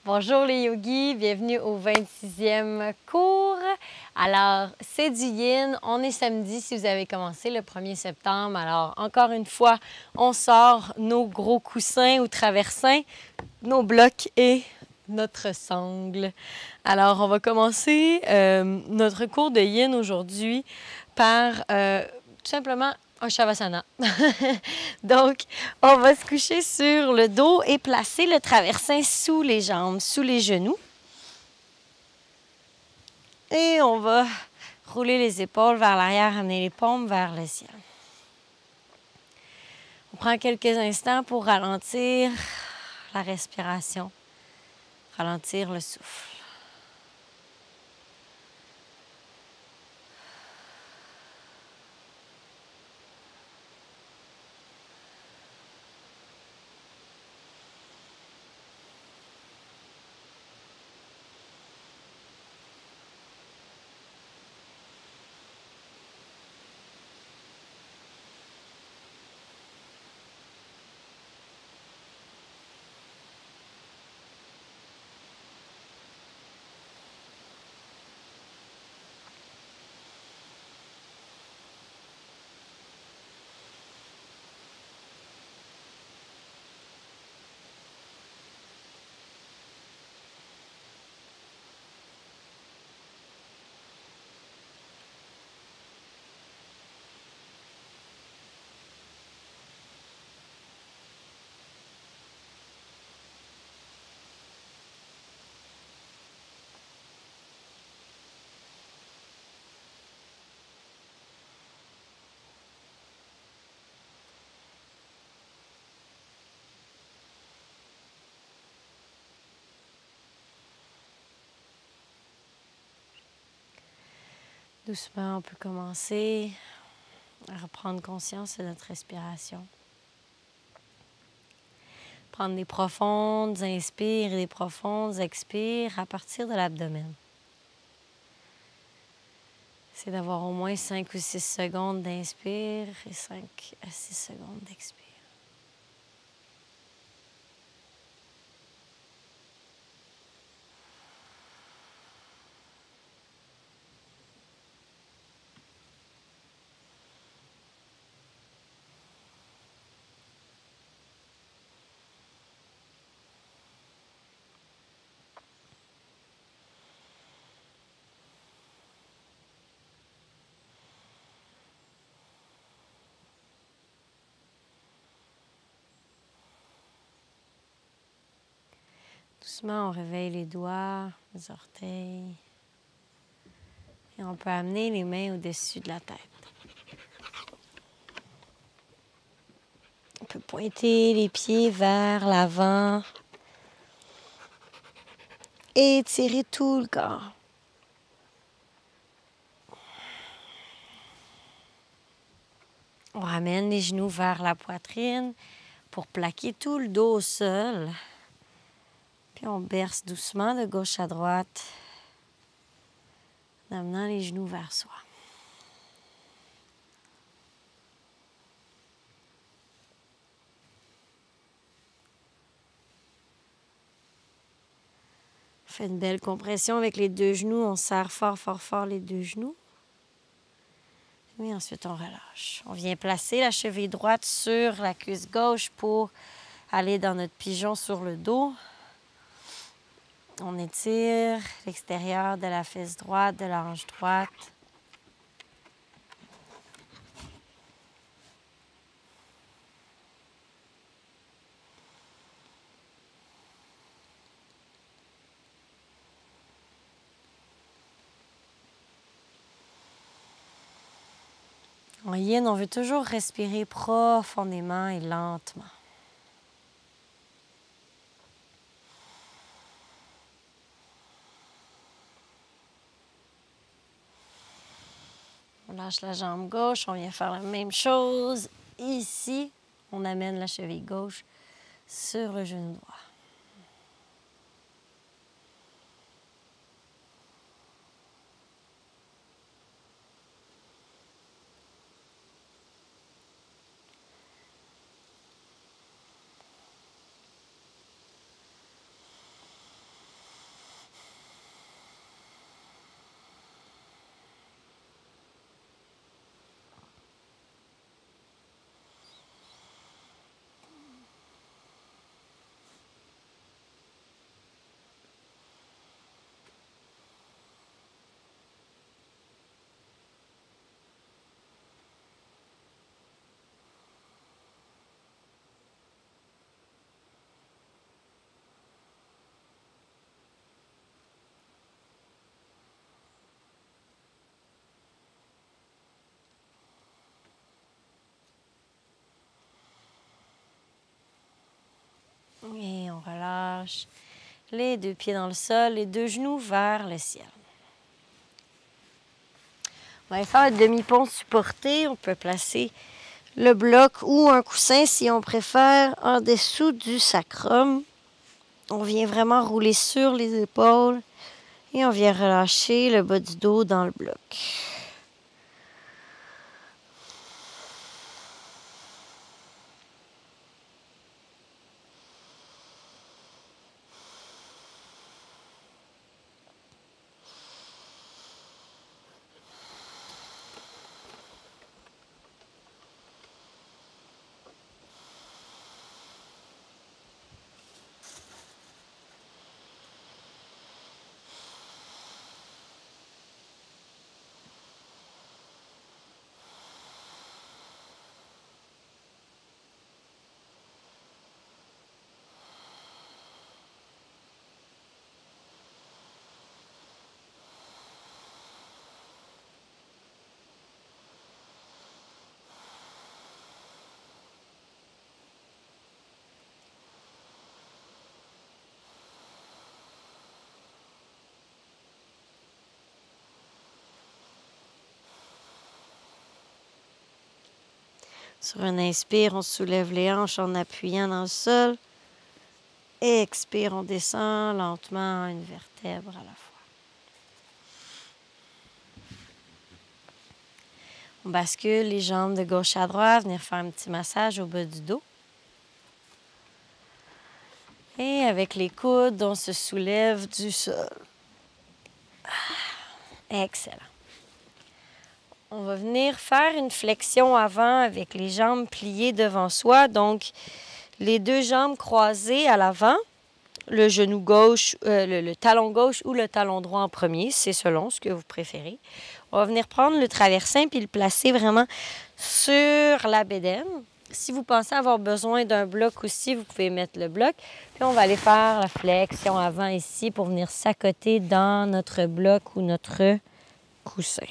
Bonjour les yogis, bienvenue au 26e cours. Alors, c'est du yin, on est samedi si vous avez commencé le 1er septembre. Alors, encore une fois, on sort nos gros coussins ou traversins, nos blocs et notre sangle. Alors, on va commencer notre cours de yin aujourd'hui par tout simplement un shavasana. Donc, on va se coucher sur le dos et placer le traversin sous les jambes, sous les genoux. Et on va rouler les épaules vers l'arrière, amener les paumes vers le ciel. On prend quelques instants pour ralentir la respiration, ralentir le souffle. Doucement, on peut commencer à reprendre conscience de notre respiration. Prendre des profondes inspires et des profondes expires à partir de l'abdomen. C'est d'avoir au moins 5 ou 6 secondes d'inspire et 5 à 6 secondes d'expire. Doucement, on réveille les doigts, les orteils. Et on peut amener les mains au-dessus de la tête. On peut pointer les pieds vers l'avant. Et étirer tout le corps. On ramène les genoux vers la poitrine pour plaquer tout le dos au sol. Puis on berce doucement de gauche à droite, en amenant les genoux vers soi. On fait une belle compression avec les deux genoux. On serre fort, fort, fort les deux genoux. Et ensuite, on relâche. On vient placer la cheville droite sur la cuisse gauche pour aller dans notre pigeon sur le dos. On étire l'extérieur de la fesse droite, de la hanche droite. En yin, on veut toujours respirer profondément et lentement. On lâche la jambe gauche, on vient faire la même chose. Ici, on amène la cheville gauche sur le genou droit. relâche. Les 2 pieds dans le sol, les 2 genoux vers le ciel. On va faire un demi-pont supporté. On peut placer le bloc ou un coussin si on préfère en dessous du sacrum. On vient vraiment rouler sur les épaules et on vient relâcher le bas du dos dans le bloc. Sur un inspire, on soulève les hanches en appuyant dans le sol. Et expire, on descend lentement une vertèbre à la fois. On bascule les jambes de gauche à droite, venir faire un petit massage au bas du dos. Et avec les coudes, on se soulève du sol. Excellent. On va venir faire une flexion avant avec les jambes pliées devant soi. Donc, les 2 jambes croisées à l'avant, le genou gauche, le talon gauche ou le talon droit en premier, c'est selon ce que vous préférez. On va venir prendre le traversin puis le placer vraiment sur la bédaine. Si vous pensez avoir besoin d'un bloc aussi, vous pouvez mettre le bloc. Puis on va aller faire la flexion avant ici pour venir s'accoter dans notre bloc ou notre coussin.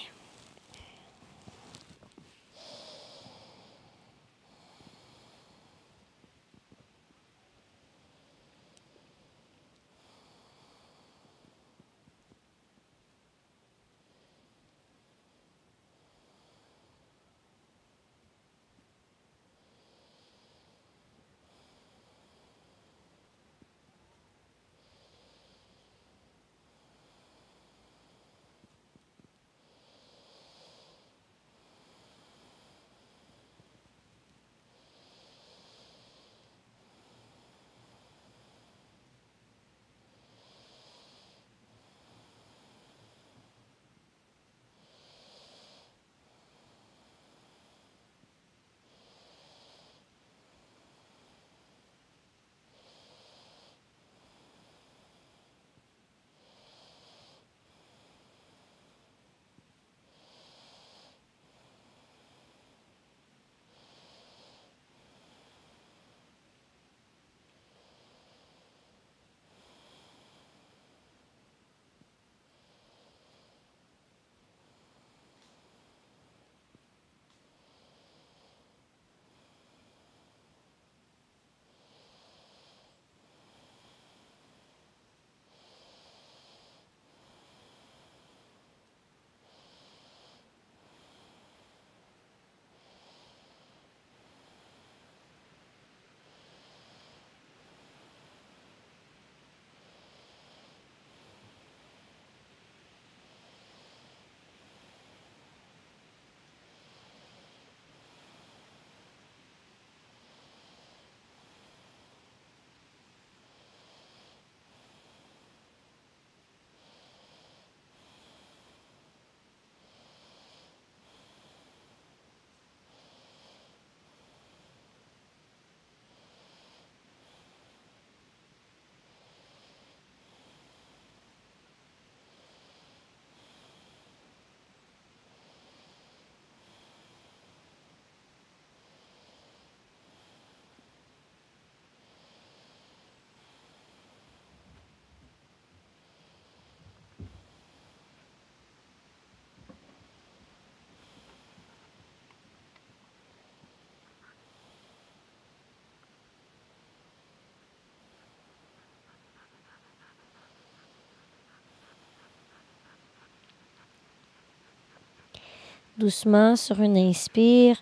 doucement sur une inspire.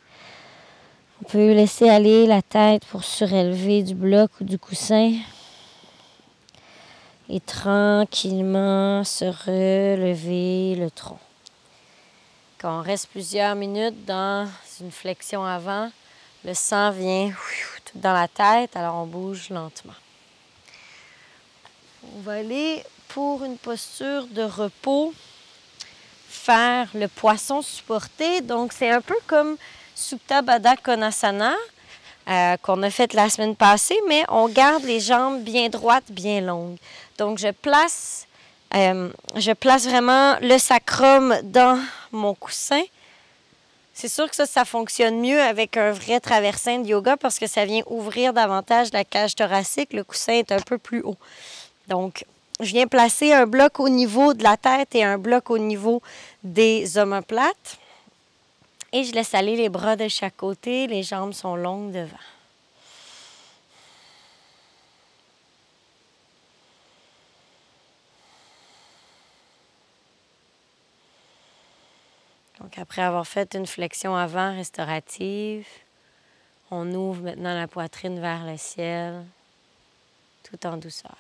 On peut laisser aller la tête pour surélever du bloc ou du coussin. Et tranquillement se relever le tronc. Quand on reste plusieurs minutes dans une flexion avant, le sang vient tout dans la tête, alors on bouge lentement. On va aller pour une posture de repos, faire le poisson supporté. Donc, c'est un peu comme Supta Baddha Konasana qu'on a fait la semaine passée, mais on garde les jambes bien droites, bien longues. Donc, je place vraiment le sacrum dans mon coussin. C'est sûr que ça fonctionne mieux avec un vrai traversin de yoga parce que ça vient ouvrir davantage la cage thoracique. Le coussin est un peu plus haut. Donc, je viens placer un bloc au niveau de la tête et un bloc au niveau des omoplates. Et je laisse aller les bras de chaque côté. Les jambes sont longues devant. Donc, après avoir fait une flexion avant restaurative, on ouvre maintenant la poitrine vers le ciel, tout en douceur.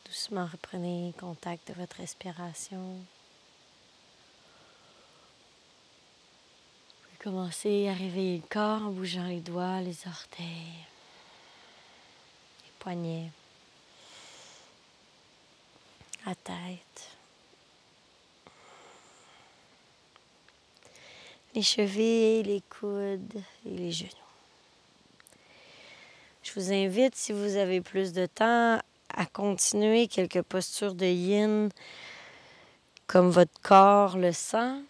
Doucement, reprenez contact de votre respiration. Vous pouvez commencer à réveiller le corps en bougeant les doigts, les orteils, les poignets, la tête, les chevilles, les coudes et les genoux. Je vous invite, si vous avez plus de temps, à continuer quelques postures de yin comme votre corps le sent.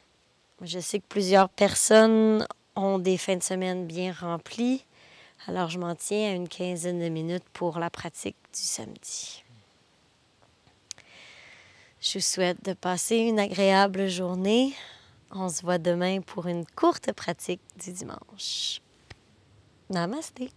Je sais que plusieurs personnes ont des fins de semaine bien remplies, alors je m'en tiens à une quinzaine de minutes pour la pratique du samedi. Je vous souhaite de passer une agréable journée. On se voit demain pour une courte pratique du dimanche. Namasté!